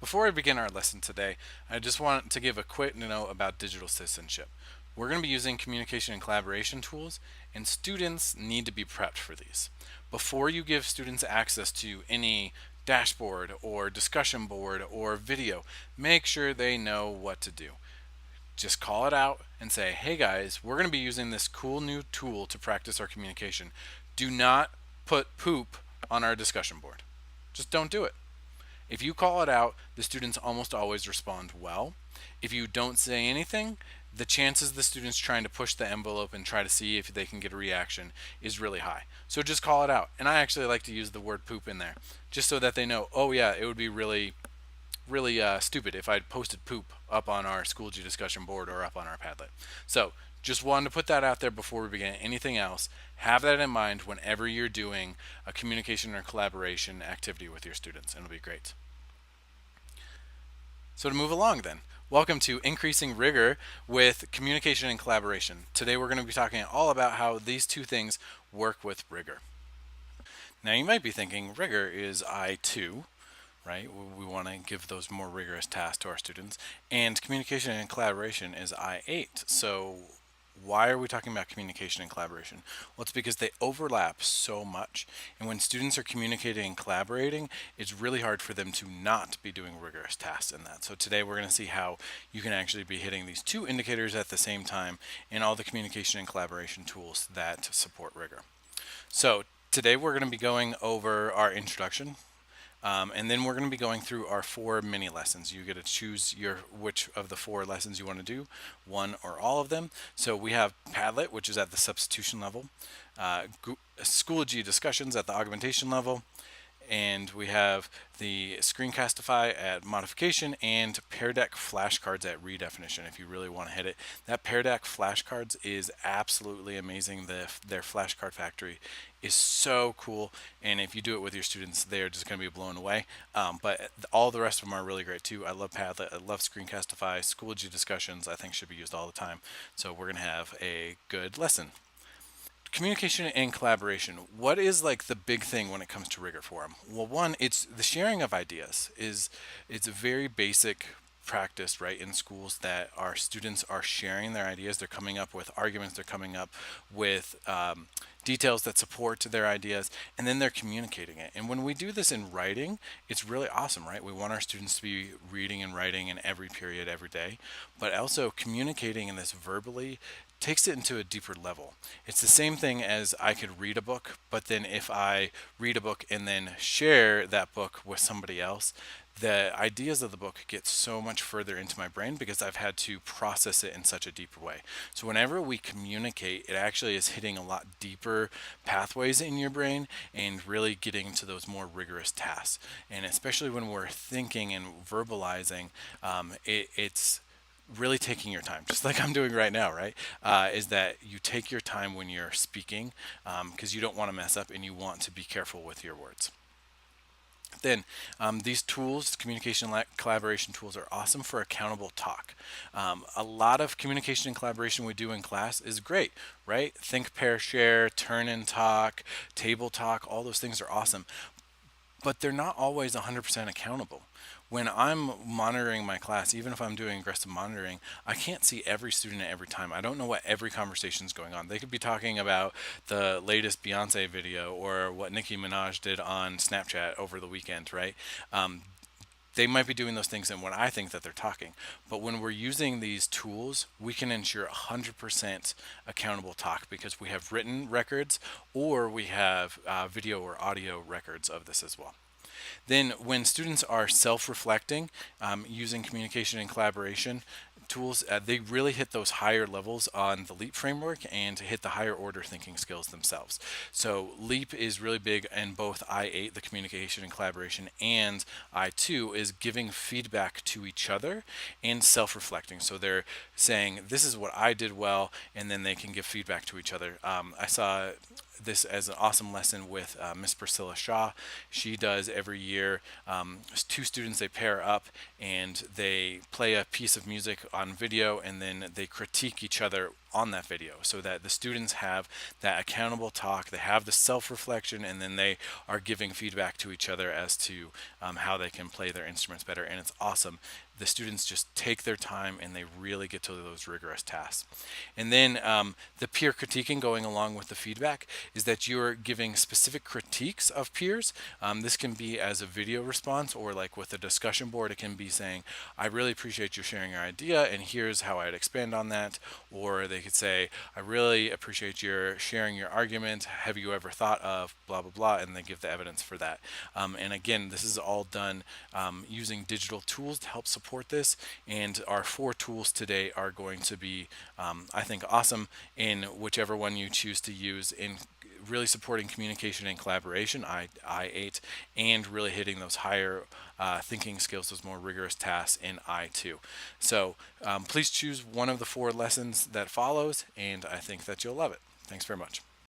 Before I begin our lesson today, I just want to give a quick note about digital citizenship. We're going to be using communication and collaboration tools, and students need to be prepped for these. Before you give students access to any dashboard or discussion board or video, make sure they know what to do. Just call it out and say, hey guys, we're going to be using this cool new tool to practice our communication. Do not put poop on our discussion board. Just don't do it. If you call it out, the students almost always respond well. If you don't say anything, the chances the students trying to push the envelope and try to see if they can get a reaction is really high. So just call it out. And I actually like to use the word poop in there, just so that they know, oh yeah, it would be really stupid if I'd posted poop up on our Schoology discussion board or up on our Padlet. So just wanted to put that out there before we begin anything else. Have that in mind whenever you're doing a communication or collaboration activity with your students, and it'll be great. So to move along then, welcome to Increasing Rigor with Communication and Collaboration. Today we're going to be talking all about how these two things work with rigor. Now you might be thinking rigor is I2, right? We want to give those more rigorous tasks to our students, and communication and collaboration is I8. So why are we talking about communication and collaboration? Well, it's because they overlap so much, and when students are communicating and collaborating, it's really hard for them to not be doing rigorous tasks in that. So today we're going to see how you can actually be hitting these two indicators at the same time in all the communication and collaboration tools that support rigor. So today we're going to be going over our introduction, and then we're going to be going through our 4 mini lessons. You get to choose which of the 4 lessons you want to do, one or all of them. So we have Padlet, which is at the substitution level, Schoology discussions at the augmentation level, and we have the Screencastify at modification, and Pear Deck flashcards at redefinition if you really want to hit it. That Pear Deck flashcards is absolutely amazing. Their flashcard factory is so cool, and if you do it with your students, they're just going to be blown away. But all the rest of them are really great too. I love Padlet, I love Screencastify. Schoology discussions I think should be used all the time. So we're going to have a good lesson. Communication and collaboration. What is like the big thing when it comes to rigor for them? Well, one, it's the sharing of ideas. It's a very basic practice, right, in schools, that our students are sharing their ideas. They're coming up with arguments. They're coming up with details that support their ideas, and then they're communicating it. And when we do this in writing, it's really awesome, right? We want our students to be reading and writing in every period, every day, but also communicating in this verbally takes it into a deeper level. It's the same thing as I could read a book, but then if I read a book and then share that book with somebody else, the ideas of the book get so much further into my brain because I've had to process it in such a deeper way. So whenever we communicate, it actually is hitting a lot deeper pathways in your brain and really getting to those more rigorous tasks. And especially when we're thinking and verbalizing, it's really taking your time, just like I'm doing right now, right? Is that you take your time when you're speaking, because you don't want to mess up and you want to be careful with your words. Then these tools, communication collaboration tools, are awesome for accountable talk. A lot of communication and collaboration we do in class is great, right? Think, pair, share, turn and talk, table talk, all those things are awesome, but they're not always 100% accountable. When I'm monitoring my class, even if I'm doing aggressive monitoring, I can't see every student at every time. I don't know what every conversation is going on. They could be talking about the latest Beyonce video or what Nicki Minaj did on Snapchat over the weekend, right? They might be doing those things in what I think that they're talking. But when we're using these tools, we can ensure 100% accountable talk because we have written records or we have video or audio records of this as well. Then when students are self-reflecting, using communication and collaboration tools, they really hit those higher levels on the LEAP framework and hit the higher order thinking skills themselves. So LEAP is really big in both I8, the communication and collaboration, and I2 is giving feedback to each other and self-reflecting. So they're saying, this is what I did well, and then they can give feedback to each other. I saw this as an awesome lesson with Miss Priscilla Shaw. She does every year, 2 students, they pair up and they play a piece of music on video and then they critique each other on that video, so that the students have that accountable talk, they have the self-reflection, and then they are giving feedback to each other as to how they can play their instruments better. And it's awesome. The students just take their time and they really get to those rigorous tasks. And then the peer critiquing going along with the feedback is that you're giving specific critiques of peers. This can be as a video response, or like with a discussion board, it can be saying, I really appreciate you sharing your idea and here's how I'd expand on that. Or they could say, I really appreciate your sharing your argument. Have you ever thought of blah, blah, blah? And they give the evidence for that. And again, this is all done using digital tools to help support this. And our 4 tools today are going to be, I think, awesome in whichever one you choose to use in really supporting communication and collaboration, I8, and really hitting those higher thinking skills, those more rigorous tasks in I2. So please choose one of the 4 lessons that follows, and I think that you'll love it. Thanks very much.